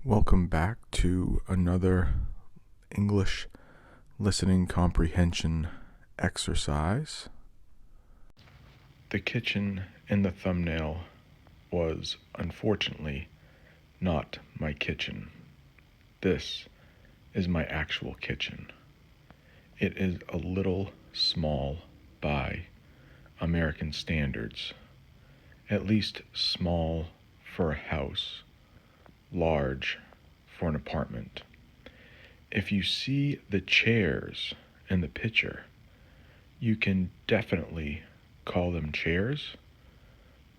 Welcome back to another English listening comprehension exercise. The kitchen in the thumbnail was unfortunately not my kitchen. This is my actual kitchen. It is a little small by American standards, at least small for a house, large for an apartment. If you see the chairs in the picture, you can definitely call them chairs,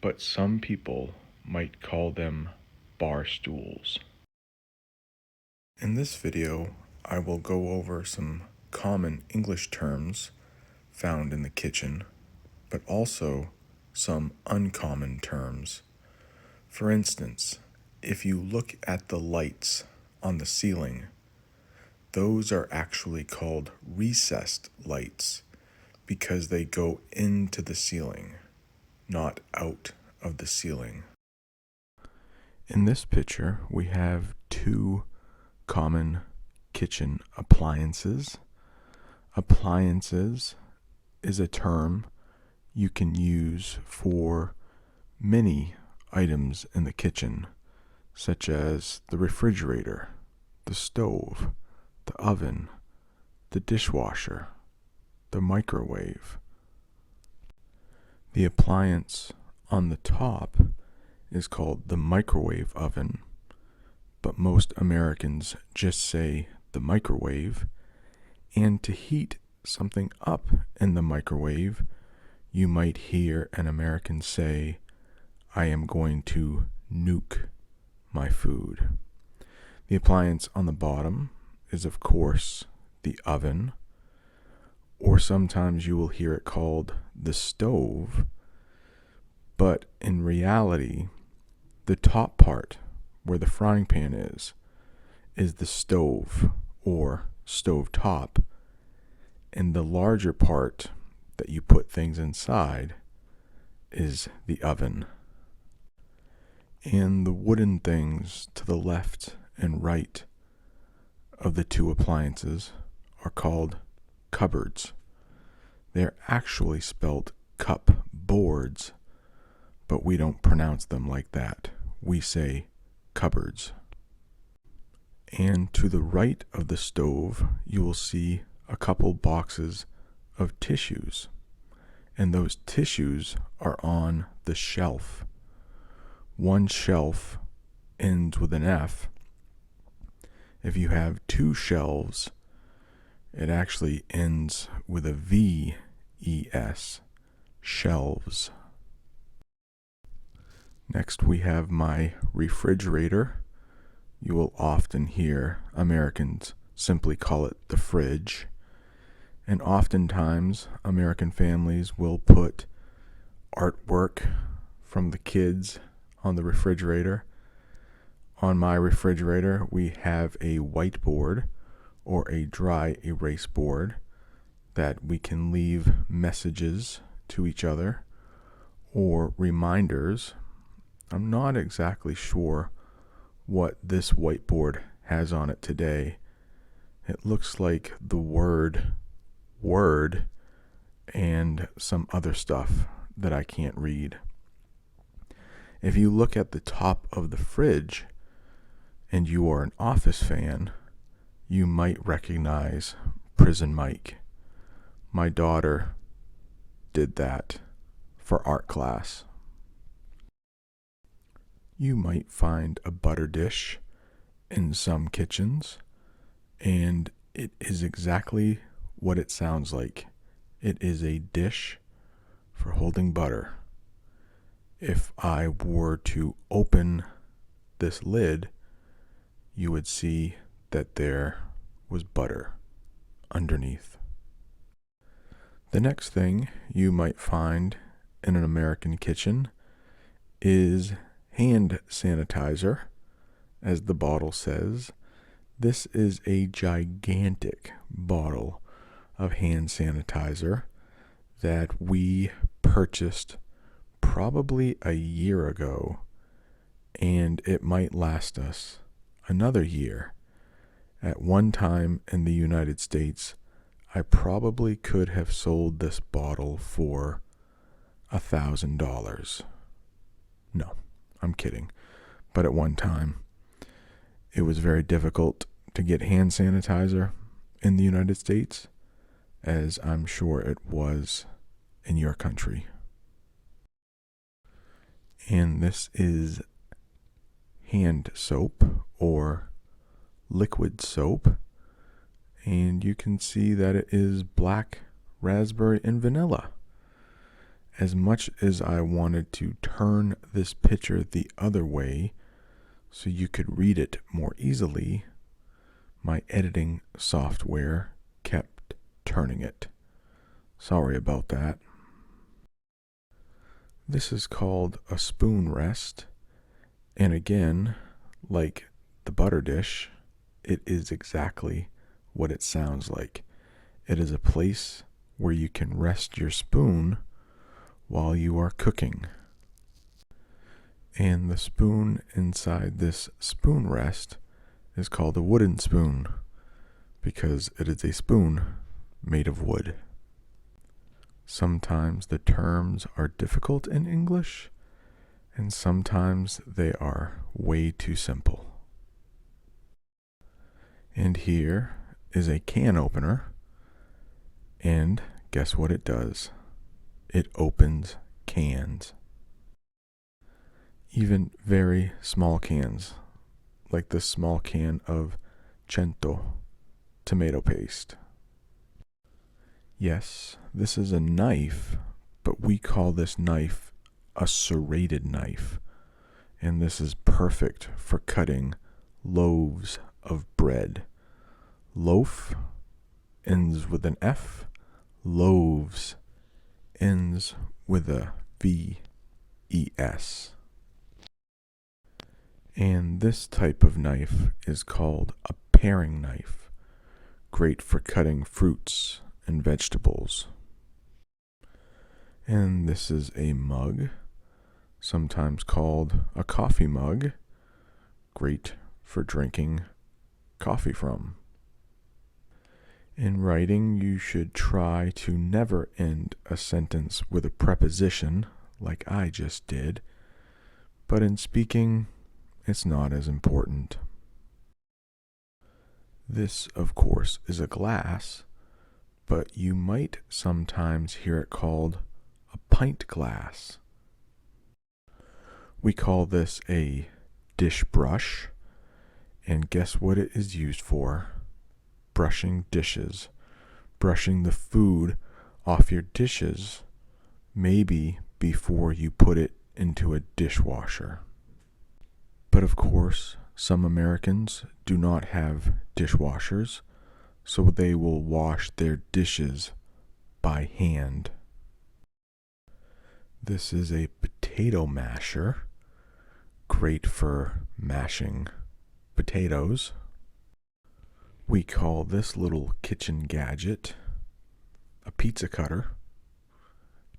but some people might call them bar stools. In this video, I will go over some common English terms found in the kitchen, but also some uncommon terms. For instance, if you look at the lights on the ceiling, those are actually called recessed lights because they go into the ceiling, not out of the ceiling. In this picture, we have two common kitchen appliances. Appliances is a term you can use for many items in the kitchen, such as the refrigerator, the stove, the oven, the dishwasher, the microwave. The appliance on the top is called the microwave oven, but most Americans just say the microwave, and to heat something up in the microwave, you might hear an American say, "I am going to nuke my food." The appliance on the bottom is, of course, the oven, or sometimes you will hear it called the stove, but in reality, the top part, where the frying pan is the stove or stove top, and the larger part that you put things inside is the oven. And the wooden things to the left and right of the two appliances are called cupboards. They're actually spelled cupboards, but we don't pronounce them like that. We say cupboards. And to the right of the stove, you will see a couple boxes of tissues. And those tissues are on the shelf. One shelf ends with an F. If you have two shelves, it actually ends with a V-E-S, shelves. Next, we have my refrigerator. You will often hear Americans simply call it the fridge. And oftentimes, American families will put artwork from the kids on the refrigerator. On my refrigerator, we have a whiteboard or a dry erase board that we can leave messages to each other or reminders. I'm not exactly sure what this whiteboard has on it today. It looks like the word and some other stuff that I can't read. If you look at the top of the fridge and you are an Office fan, you might recognize Prison Mike. My daughter did that for art class. You might find a butter dish in some kitchens, and it is exactly what it sounds like. It is a dish for holding butter. If I were to open this lid, you would see that there was butter underneath. The next thing you might find in an American kitchen is hand sanitizer, as the bottle says. This is a gigantic bottle of hand sanitizer that we purchased probably a year ago, and it might last us another year. At one time in the United States, I probably could have sold this bottle for $1,000. No, I'm kidding. But at one time, it was very difficult to get hand sanitizer in the United States, as I'm sure it was in your country. And this is hand soap or liquid soap, and you can see that it is black, raspberry, and vanilla. As much as I wanted to turn this picture the other way so you could read it more easily, my editing software kept turning it. Sorry about that. This is called a spoon rest, and again, like the butter dish, it is exactly what it sounds like. It is a place where you can rest your spoon while you are cooking. And the spoon inside this spoon rest is called a wooden spoon because it is a spoon made of wood. Sometimes the terms are difficult in English, and sometimes they are way too simple. And here is a can opener, and guess what it does? It opens cans. Even very small cans, like this small can of Cento tomato paste. Yes, this is a knife, but we call this knife a serrated knife, and this is perfect for cutting loaves of bread. Loaf ends with an F, loaves ends with a V-E-S. And this type of knife is called a paring knife, great for cutting fruits and vegetables. And this is a mug, sometimes called a coffee mug, great for drinking coffee from. In writing, you should try to never end a sentence with a preposition, like I just did, but in speaking, it's not as important. This, of course, is a glass, but you might sometimes hear it called a pint glass. We call this a dish brush, and guess what it is used for? Brushing dishes, brushing the food off your dishes, maybe before you put it into a dishwasher. But of course, some Americans do not have dishwashers, so they will wash their dishes by hand. This is a potato masher, great for mashing potatoes. We call this little kitchen gadget a pizza cutter.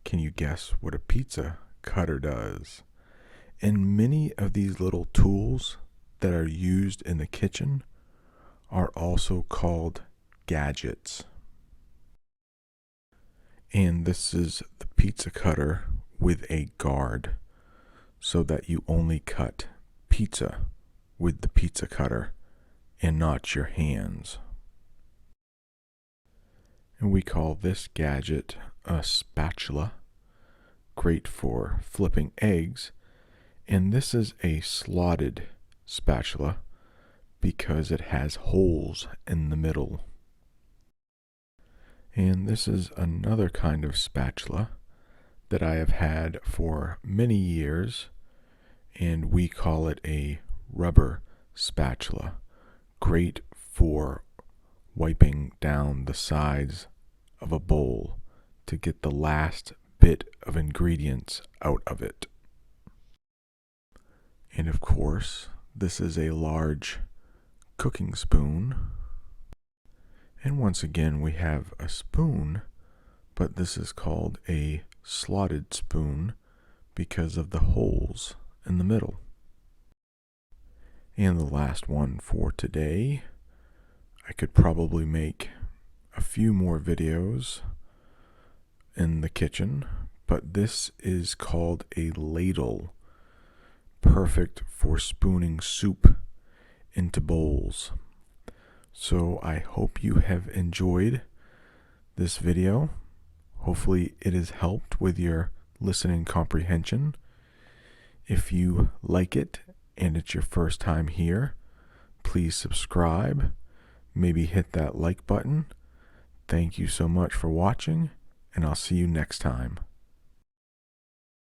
Can you guess what a pizza cutter does? And many of these little tools that are used in the kitchen are also called gadgets. And this is the pizza cutter with a guard, so that you only cut pizza with the pizza cutter and not your hands. And we call this gadget a spatula, great for flipping eggs. And this is a slotted spatula because it has holes in the middle. And this is another kind of spatula that I have had for many years, and we call it a rubber spatula, great for wiping down the sides of a bowl to get the last bit of ingredients out of it. And of course, this is a large cooking spoon. And once again, we have a spoon, but this is called a slotted spoon because of the holes in the middle. And the last one for today. I could probably make a few more videos in the kitchen, but this is called a ladle. Perfect for spooning soup into bowls. So I hope you have enjoyed this video. Hopefully it has helped with your listening comprehension. If you like it and it's your first time here, please subscribe. Maybe hit that like button. Thank you so much for watching, and I'll see you next time.